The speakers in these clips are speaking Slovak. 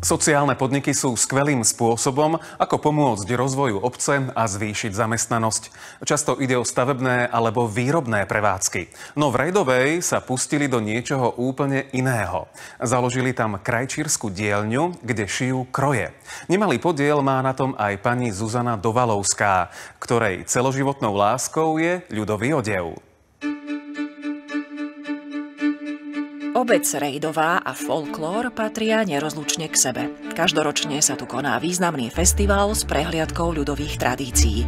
Sociálne podniky sú skvelým spôsobom, ako pomôcť rozvoju obce a zvýšiť zamestnanosť. Často ide o stavebné alebo výrobné prevádzky. No v Rejdovej sa pustili do niečoho úplne iného. Založili tam krajčírsku dielňu, kde šijú kroje. Nemalý podiel má na tom aj pani Zuzana Dovalovská, ktorej celoživotnou láskou je ľudový odev. Obec Rejdová a folklór patria nerozlučne k sebe. Každoročne sa tu koná významný festival s prehliadkou ľudových tradícií.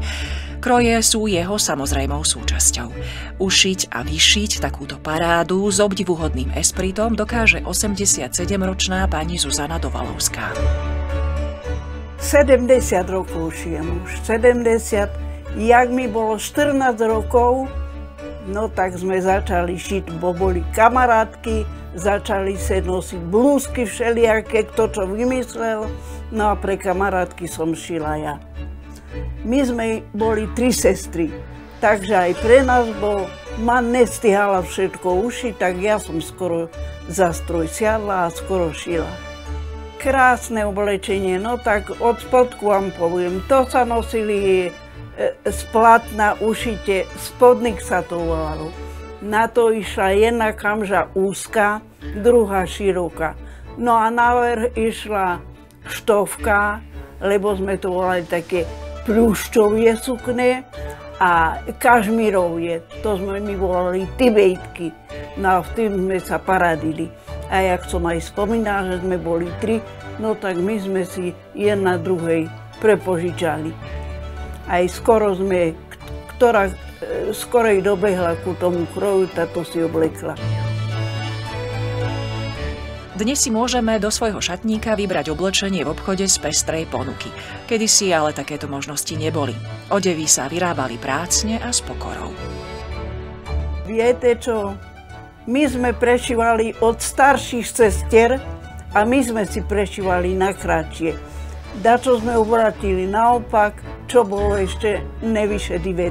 Kroje sú jeho samozrejmou súčasťou. Ušiť a vyšiť takúto parádu s obdivuhodným espritom dokáže 87-ročná pani Zuzana Dovalovská. 70 rokov šijem už. 70. Jak mi bolo 14 rokov, no tak sme začali šiť, bo boli kamarátky, začali sa nosiť blúzky všelijaké, kto čo vymyslel, no a pre kamarátky som šila ja. My sme boli 3 sestry, takže aj pre nás bol, ma nestihala všetko ušiť, tak ja som skoro za stroj siadla a skoro šila. Krásne oblečenie, no tak od spodku vám poviem, to sa nosili z plátna ušite, spodnik sa to volalo. Na to išla jedna kamža úzka, druhá široká. No a navrch išla štovka, lebo sme to volali také pľúšťovie sukne a kašmírovie, to sme my volali tibejtky. No a v tým sme sa paradili. A jak som aj spomínala, že sme boli 3, no tak my sme si jedna druhej prepožičali. Aj skoro sme, ktorá skorej dobehla ku tomu kroju, táto si oblekla. Dnes si môžeme do svojho šatníka vybrať oblečenie v obchode z pestrej ponuky. Kedysi ale takéto možnosti neboli. Odevy sa vyrábali prácne a s pokorou. Viete čo? My sme prešívali od starších sestier a my sme si prešívali na kratšie. Dačo sme obratili naopak, čo bolo ešte nevyšedivé,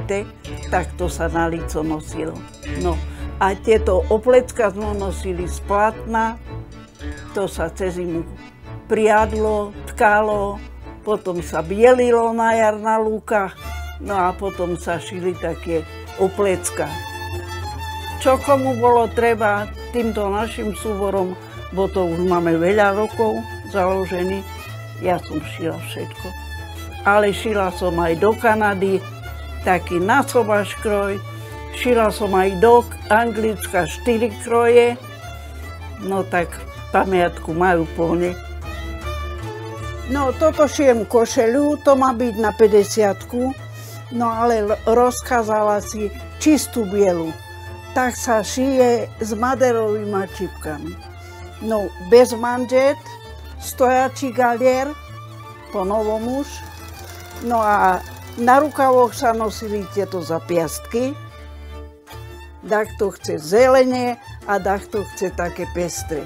tak to sa na lico nosilo. No a tieto oplecka sme nosili z plátna, to sa cez zimu priadlo, tkalo, potom sa bielilo na jar na lúkach, no a potom sa šili také oplecka. Čo komu bolo treba týmto našim súborom, bo to už máme veľa rokov založený, ja som šila všetko. Ale šila som aj do Kanady, taký nasobaš kroj. Šila som aj do Anglicka 4 kroje. No tak pamiatku majú plne. No toto šijem košeľu, to má byť na 50-ku. No ale rozkázala si čistú bielu. Tak sa šije s maderovými čipkami. No bez manžet, stojačí galier, po novom už. No a na rukavoch sa nosili tieto zapiastky. Dakto chce zelenie a dakto chce také pestré.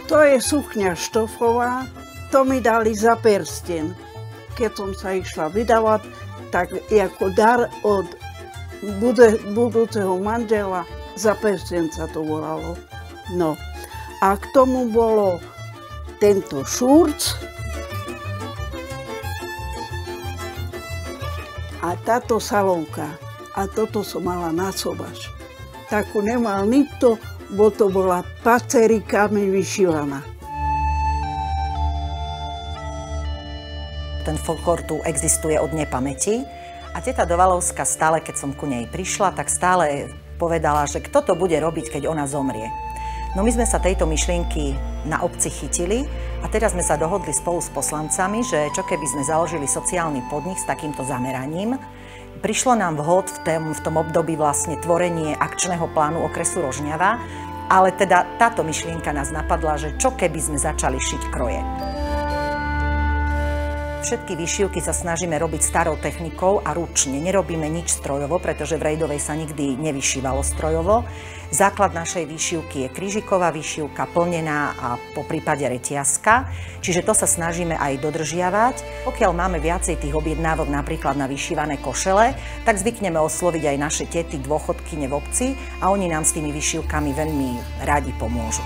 To je sukňa štofová, to mi dali za persten. Keď som sa išla vydávať, tak ako dar od budúceho manžela, za persten sa to volalo. No a k tomu bolo tento šurc a táto salovka. A toto som mala na sobaš. Takú nemal nikto, bo to bola pacerikami vyšívaná. Ten folklór tu existuje od nepamäti a teta Dovalovská stále, keď som ku nej prišla, tak stále povedala, že kto to bude robiť, keď ona zomrie. No my sme sa tejto myšlienky na obci chytili a teraz sme sa dohodli spolu s poslancami, že čo keby sme založili sociálny podnik s takýmto zameraním. Prišlo nám vhod v tom období vlastne tvorenie akčného plánu okresu Rožňava, ale teda táto myšlienka nás napadla, že čo keby sme začali šiť kroje. Všetky výšivky sa snažíme robiť starou technikou a ručne. Nerobíme nič strojovo, pretože v Rejdovej sa nikdy nevyšívalo strojovo. Základ našej výšivky je krížiková výšivka, plnená a po prípade reťazka. Čiže to sa snažíme aj dodržiavať. Pokiaľ máme viacej tých objednávok napríklad na vyšívané košele, tak zvykneme osloviť aj naše tety, dôchodkyne v obci a oni nám s tými výšivkami veľmi radi pomôžu.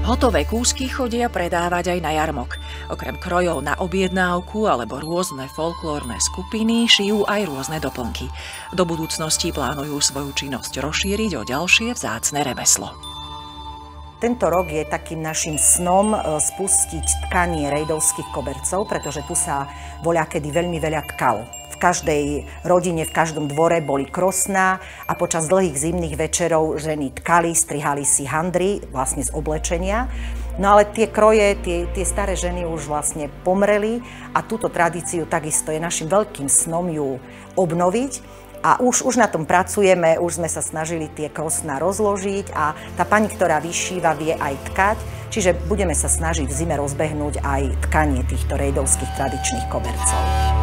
Hotové kúsky chodia predávať aj na jarmok. Okrem krojov na objednávku alebo rôzne folklórne skupiny šijú aj rôzne doplnky. Do budúcnosti plánujú svoju činnosť rozšíriť o ďalšie vzácne remeslo. Tento rok je takým našim snom spustiť tkanie rejdovských kobercov, pretože tu sa voľakedy veľmi veľa tkalo. V každej rodine, v každom dvore boli krosná a počas dlhých zimných večerov ženy tkali, strihali si handry vlastne z oblečenia. No ale tie kroje, tie staré ženy už vlastne pomreli a túto tradíciu takisto je našim veľkým snom ju obnoviť. A už na tom pracujeme, už sme sa snažili tie krosná rozložiť a tá pani, ktorá vyšíva, vie aj tkať, čiže budeme sa snažiť v zime rozbehnúť aj tkanie týchto rejdovských tradičných kobercov.